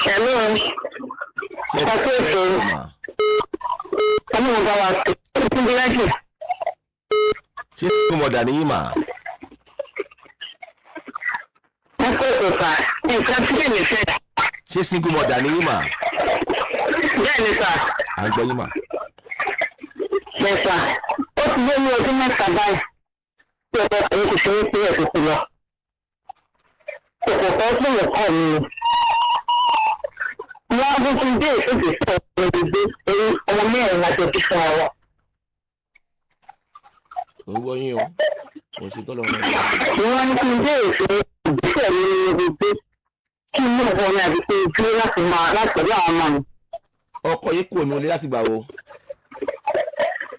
Hello. Ṣé kí mo dà ní mà? Ṣé single mother ni yín mà? Bẹ́ẹ̀ni sà. À ń gbọ́ yín mà. Bẹ́ẹ̀ sà. Ó ti lé ní ọdún mẹ́ta báyìí. Tí ọkọ ọkùnrin kò ṣe é sí ẹ̀sùn sí lọ. Kòkò kan fún ẹ̀kọ́ mi. Wọ́n á bó tún dé ìṣèjì fún ọmọ ìgbé orí ọmọ mẹ́rin láti ọdún fún ọwọ́. Ó ń gbọ́ yín o. Mo ṣe tọ́lọ́ wọn. Wọ́n ní kí n dé ìgbésẹ̀ mi ní gbogbo kí n mú ọ̀pọ̀ mi àti pé dúró láti máa láti ọ̀dọ̀ àwọn ọmọ mi. Ọkọ yín kò ní olé láti gbà wo?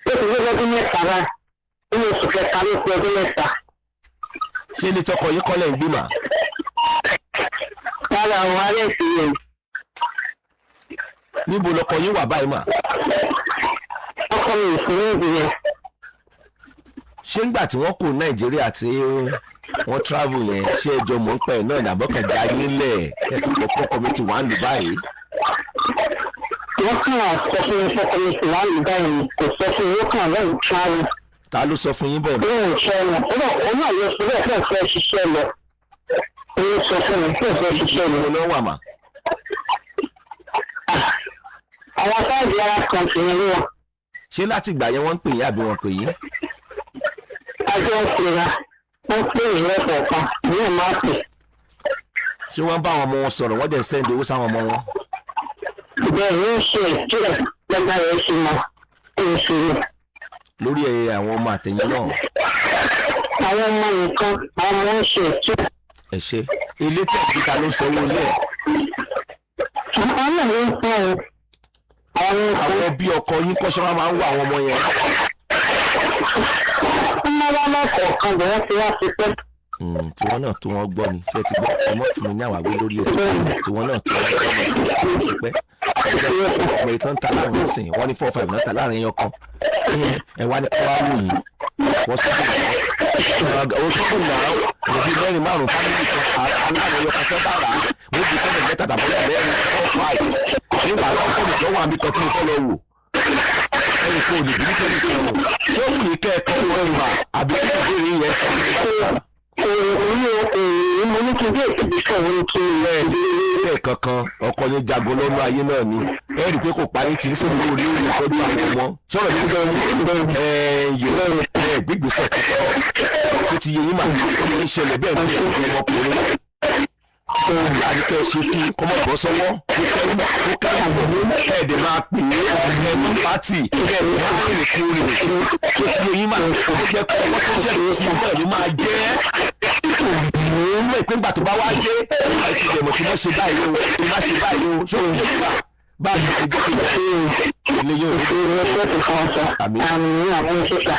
Ó ti gbé ọdún mẹ́ta báyìí. Nínú oṣù kẹta ló fi ọdún mẹ́ta. Ṣé ní tọkọ yín kọ́lẹ̀ ń gbé mà? Rárá àwọn ará ìsìn yẹn. Níbo lọkọ yín wà báyìí mà? Ọkọ mi ò sí ní ìdíyẹn. Ṣé ńgbà tí wọ́n kò Nàìjíríà tí wọ́n travel yẹn ṣé ẹjọ́ mọ̀ ń pẹ́ náà ìdàbọ̀kànjá yín lẹ̀ ẹ̀ka kọ́kọ́ mi ti wà ń lù báyìí? Wọ́n kàn án sọ fún mi fọ́kọ mi sì wá lù báyìí kò sọ fún mi wọ́n kàn án lẹ́yìn travel. Ta ló sọ fún yín bẹ́ẹ̀? Bẹ́ẹ̀ ṣe wọn. Ó náà yọ sí bẹ́ẹ̀ fẹ́ ṣiṣẹ́ lọ. Ó sọ fún mi fẹ́ ṣiṣẹ́ lọ. Mo lọ wà mà. Àwọn sáàdì ara kan sì ní wọn. Ṣé láti ìgbà yẹn wọ́n ń pè yín àbí wọ́n pè yín? Ajọ́ ń pera. Wọ́n pè mí lẹ́kọ̀ọ̀kan. Ní ẹ̀ máa pè. Ṣé wọ́n bá àwọn ọmọ wọn sọ̀rọ̀ wọ́n dẹ̀ sẹ́ndì owó sáwọn ọmọ wọn? Bẹ́ẹ̀ ló ń ṣe ìkílẹ̀ lẹ́gbàá rẹ̀ ṣe mọ́. Ó ń ṣe rẹ̀. Lórí àwọn ọmọ àtẹ̀yìn náà. Àwọn ọmọ nìkan àwọn ọmọ ń ṣe ìkílẹ̀. Ẹ ṣe ilé tẹ̀sí ta ló sanwó ilé ẹ̀? Àwọn náà ló ń pọ̀ o. Àwọn bí ọkọ yín kọ́ṣọ́ máa ń wá àwọn ọmọ yẹn. Wọ́n máa wá lọ́kọ̀ọ̀kan bẹ̀ wọ́n ti wá ti pẹ́. Tiwọn náà tó wọn gbọ́ ni ṣé ti gbọ́ ẹ mọ́ fún mi ní àwáwí lórí ètò tiwọn náà tó wọn gbọ́ ni ti pẹ́. Ọmọ ìtàn ta láàrin ìsìn wọ́n ní 4-5 náà ta láàrin ẹyọ kan. Ẹ wá ní kí wọ́n á wò yín. Wọ́n sọ fún mi. Ó tó kùn náà òbí mẹ́rin márùn-ún fámìlì kan aláàrin ẹyọ kan tó bá rà á. Wọ́n ti sẹ́yìn mẹ́ta tàbí mẹ́rin 4-5. Nígbà náà kọ́ mi tó wà níbi kan tí mo fẹ́ lọ wò. Ẹnì kan ò lè bí sẹ́yìn kan wò. Ṣé ó wù yín kẹ́ ẹ kọ́ wọ́n ìwà àbí kí ìbéèrè yẹn sọ? Mo ní kí n bí èsì ìbísọ̀ wọn kí n lọ ilé kankan ọkọ yẹn jagun lọ́nà ayé náà ni ẹ rí i pé kò parí tí ń sìn ní orí ìtọ́jú àwọn ọmọ sọ̀rọ̀ ní yóò gbígbèsè kankan tó ti yẹ yín mà ní ìṣẹ̀lẹ̀ bẹ́ẹ̀ ní ọmọkùnrin àdìkẹ́ ṣe fún kọ́mọ̀bọ́ sọ́wọ́ kó kẹ́rù ẹ̀ẹ́dẹ̀ máa pè é ẹ̀mí pátì ẹ̀ẹ́dẹ̀ máa rìn kúrò tó ti yẹ yín mà ó jẹ́ kó ọmọ tó ṣẹlẹ̀ sí náà ló máa jẹ́ mo mọ̀ pé ńgbà tó bá wá dé àti ìdẹ̀mọ̀ tí wọ́n ṣe báyìí o tí wọ́n ṣe báyìí o ṣé o ti yẹ wá báyìí ṣe jẹ́ pé ilé yóò rí àmì àwọn ìṣẹ̀ṣà.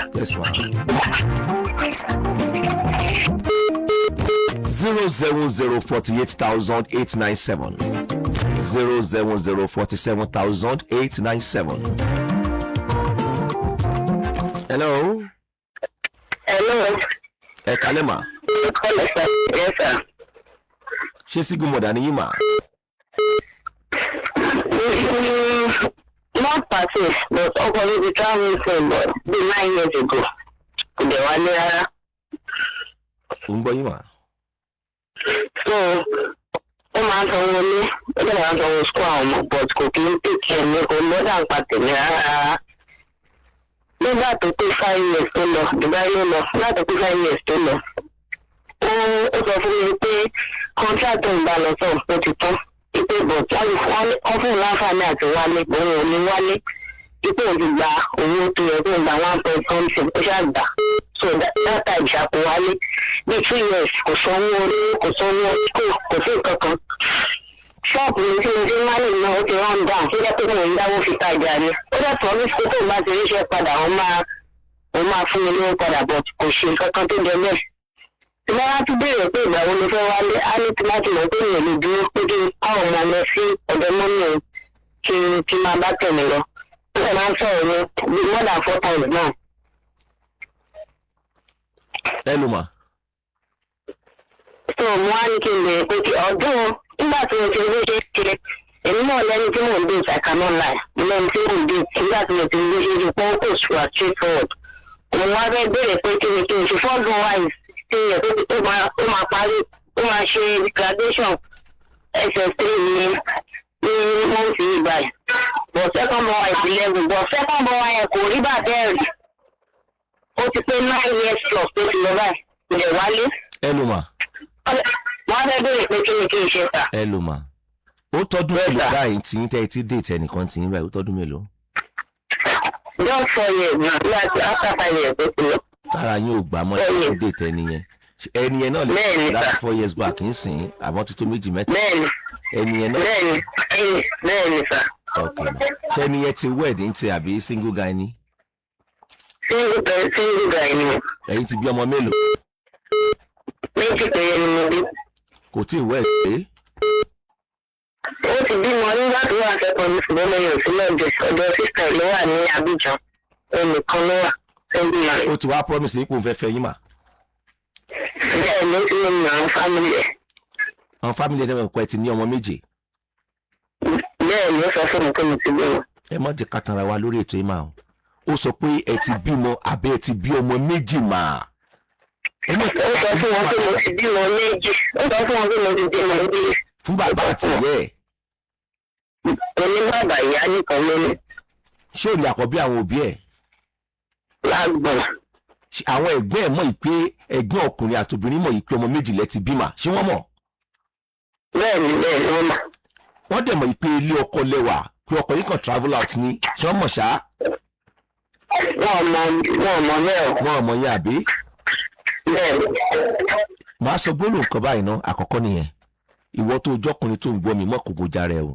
07048,897 07047,897. Hello. Hello. Ẹ kálẹ́ mà. Yes, sir. Ṣé single mother ni yín mà? Not passive, but ọkọ mi ti travel for be 9 years ago. Kò dẹ̀ wá ní rárá. Ó ń gbọ́ yín mà. So, ó máa ń sanwó ní, ó dẹ̀ máa ń sanwó school àwọn ọmọ, but kò kí ń tètè ẹ̀mí kò lọ́dà ń pa tèmi rárá. Nígbà tó pé 5 years tó lọ, Dubai ló lọ, nígbà tó pé 5 years tó lọ. Ó sọ fún mi pé contract ń bá lọ sọ̀rọ̀ ó ti tán. Ipe bọ̀ wọ́n fún láǹfààní àti wálé, òun ò ní wálé. Ipe òun ti gba owó tó yẹ kó gba 1.something, ó ṣàgbà. So that time ṣàkó wálé. Bí 2 years kò sanwó orí, kò sanwó school, kò sí nǹkan kan. Ṣọ́ọ̀bù mi tí mo ti ń wálé náà ó ti run down, ó jẹ́ pé mo ń dáwó fi tajà ni. Ó dẹ̀ promise pé tóun bá ti ríṣẹ́ padà, òun máa fún mi lówó padà, but kò ṣe nǹkan kan tó jẹ bẹ́ẹ̀. Tí wọ́n á tún béèrè pé ìgbà wo ló fẹ́ wálé, á ní tí láti mọ̀ pé mi ò lè dúró pé kí n kọ́ ọmọ lọ sí ọ̀dọ̀ mọ́mí o kí n máa bá tẹ̀lé lọ. Ó sì máa ń sọ̀rọ̀ ní bí more than 4 times náà. Ẹ lù mà. So mo wá ní kí n bèrè pé kí ọdún nígbà tí mo ti gbé ṣe èmi náà lẹ́ni tí mò ń dé ìṣàkánná láì mo lẹ́ni tí mò ń dé nígbà tí mo ti gbé ṣe pé ó kò ṣùgbọ́n straight forward. Mo wá fẹ́ bèrè pé kí n ṣe fọ́ọ̀dù wáyé ṣe yẹ pé ó máa parí ó máa ṣe graduation SS3 ní mọ́ọ̀sì ìgbà yìí. But second born wife 11 but second born wife kò rí bàbá rí. Ó ti pé 9 years plus tó ti lọ báyìí kò lè wálé. ẹ ló mà. Wọ́n fẹ́ bèrè pé kí n ṣe ta. ẹ ló mà. ó tọ́dún mélòó báyìí tí ń tẹ́ ti déètì ẹnìkan tí ń báyìí ó tọ́dún mélòó. Just 4 years na after 5 years ó ti lọ. tára yín ò gbà mọ́ ẹ̀ ń déètì ẹni yẹn náà lè ṣe lára 4 years back ń sìn àmọ́ tuntun méjì mẹ́ta. ẹni yẹn náà. bẹ́ẹ̀ni sà. ok ṣé ẹni yẹn ti wed ní ti àbí single guy ni. single guy ni. ẹ̀yin ti bí ọmọ mélòó. méjì péré ni mo bí. kò tí ì wed pé. ó ti bímọ nígbà tó wà kẹ́kọ̀ọ́ ní ṣùgbọ́n mo yàn sí lọ́dọ̀ ọ̀dọ̀ sísè ló wà ní Abidjan ẹnìkan ló wà sẹ́ńdì náà. ó ti wá promise yín kó n fẹ́ fẹ́ yín mà. bẹ́ẹ̀ ló ti ní àwọn fámìlì ẹ̀. àwọn fámìlì ẹ̀ tẹ́wọ̀n kọ́ ẹ ti ní ọmọ méje. bẹ́ẹ̀ ló sọ fún mi pé mo ti bímọ. ẹ má jẹ́ ká tanra wa lórí ètò yìí mà ó sọ pé ẹ ti bímọ àbẹ́ ẹ ti bí ọmọ méjì mà. ó sọ fún wọn pé mo ti bímọ méjì ó sọ fún wọn pé mo ti bímọ méjì. fún bàbá àti ìyá ẹ̀. oní bàbá ìyá nìkan ló ní. ṣé ò ní àkọ́bí àwọn òbí ẹ̀. lágbọ̀n. àwọn ẹ̀gbọ́n ẹ̀ mọ̀ ìpè ẹ̀gbọ́n ọkùnrin àti obìnrin mọ̀ ìpè ọmọ méjì lẹ ti bímọ ṣé wọ́n mọ̀. bẹ́ẹ̀ni wọ́n mọ̀. wọ́n dẹ̀ mọ̀ ìpè ilé ọkọ lẹ́wà pé ọkọ yìí kan travel out ni ṣé wọ́n mọ̀ ṣá. wọ́n mọ̀ bẹ́ẹ̀ o. wọ́n mọ̀ yẹn àbí. bẹ́ẹ̀ni. màá sọ gbólóhùn kan báyìí ná àkọ́kọ́ nìyẹn ìwọ tó jọkùnrin tó ń gbọ́ mi mọ́ kò gojà rẹ o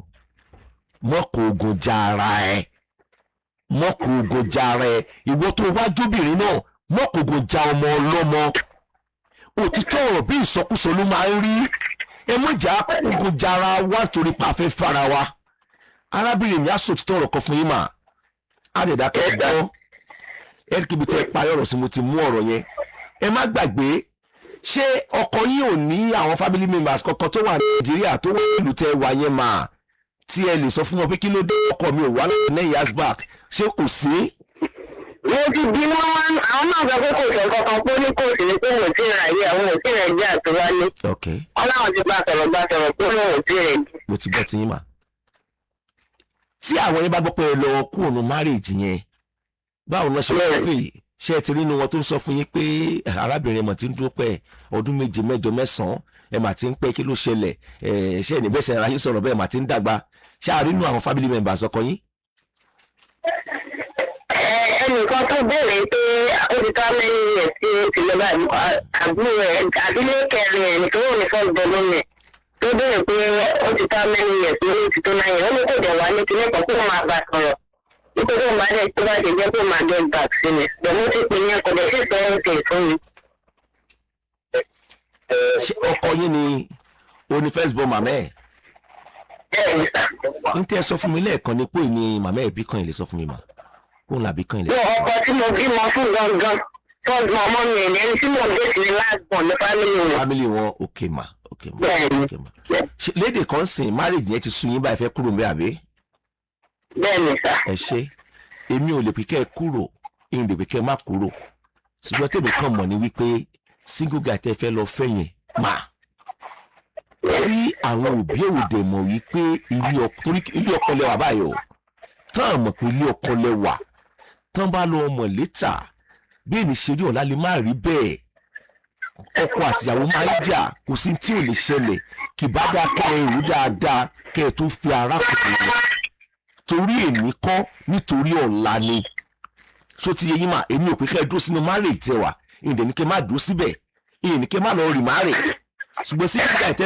mọ́ kò gojà ara ẹ mọ́ kò gojà ara ẹ ìwọ tó wájóbìnrin náà mọ́ kò gojà ọmọ ọlọ́mọ òtítọ́ ọ̀rọ̀ bí ìsọkúsọ ló máa ń rí ẹ mọ̀jà kò gojà ara wa nítorí pa afẹ́ fara wa arábìnrin mi á sọ òtítọ́ ọ̀rọ̀ kan fún yín mà á lè dákẹ́ gbọ́ ẹ kí ibi tẹ́ ẹ parí ọ̀rọ̀ sí mo ti mú ọ̀rọ̀ yẹn ẹ má gbàgbé ṣé ọkọ yín ò ní àwọn family members kankan tó wà ní Nàìjíríà tó wà nílùú tẹ́ wà yẹn mà tí ẹ lè sọ fún wọn pé kí ló dé ọkọ mi ò wá láti 9 years back ṣé kò sí. mo ti bí wọn àwọn náà sọ pé kò sọ kankan pé ní kò sí ní pé mo ti rà yé àwọn ò tí rẹ̀ jẹ́ àtiwálé. ọlọ́run ti bá sọ̀rọ̀ pé mo ò tí rẹ̀ jẹ́. mo ti gbọ́ ti yín mà. tí àwọn yẹn bá gbọ́ pé ẹ lọ kú ònú marriage yẹn báwo náà ṣe wọ́n fèyí ṣé ẹ ti rí inú wọn tó ń sọ fún yín pé arábìnrin ẹ̀mọ̀ tí ń dúró pẹ́ ọdún 7 8 9 ẹ̀ mà ti ń pẹ́ kí ló ṣẹlẹ̀ ṣé ẹ̀ níbẹ̀ sẹ́ra yín sọ̀rọ̀ bẹ́ẹ̀ mà ti ń dàgbà ṣé àrínú àwọn family members ọkọ yín. ẹnìkan tó béèrè pé ó ti ká mẹ́rin yẹn tí ó ti lọ bá àbúrò ẹ̀ àbílẹ̀ kẹrin ẹ̀ nìkan ò ní fọ́ọ̀sì bọ́ọ̀lù yẹn tó béèrè pé ó ti ká mẹ́rin yẹn tí ó ti tó náà yẹn ó ní kò dẹ̀ wá ní kíní kan kó máa bá sọ̀rọ̀ nítorí òun bá dẹ̀ tó bá ṣe jẹ́ pé máa get back sí mi pẹ̀lú tí pé yẹn kò dẹ̀ sí ìfẹ́ fún mi. ọkọ yín ni o ní first born màmá ẹ̀. n tẹ́ sọ fún mi lẹ́ẹ̀kan ní pé ní màmá ẹ̀ bí kan ilé sọ fún mi mà kó n làbí kan ilé. ọkọ tí mo bímọ fún gangan first born ọmọ mi ẹni tí mo dé sí ní last born ní family wọn. family wọn ok ma. lédè kan sìn marriage yẹn ti sú yín báyìí fẹ́ kúrò ń bẹ́ àbí. bẹ́ẹ̀ni sá. ẹ ṣe èmi ò lè pè kẹ́ ẹ kúrò èmi lè pè kẹ́ ẹ má kúrò ṣùgbọ́n tèmi kàn mọ̀ ní wípé single guy tẹ́ fẹ́ lọ fẹ́ yẹn mà tí àwọn òbí òde mọ̀ wípé ilé ọkọ lẹ́wà báyìí o tán mọ̀ pé ilé ọkọ lẹ́wà tán bá lọ mọ̀ létà bí èmi ṣe rí ọ̀la lè má rí bẹ́ẹ̀ ọkọ àtìyàwó máa ń jà kò sí tí ò lè ṣẹlẹ̀ kì bá dáa kẹ́ ẹ rú dáadáa kẹ́ ẹ tó fi ara kò sí i torí èmi kọ́ nítorí ọ̀la ni so ti yẹ yín mà èmi ò pé kẹ́ ẹ dúró sínú marriage tẹ wà ìdẹ̀ ní kẹ́ má dúró síbẹ̀ ìyẹn ní kẹ́ má lọ rì má rè ṣùgbọ́n sí kíkà ìtẹ́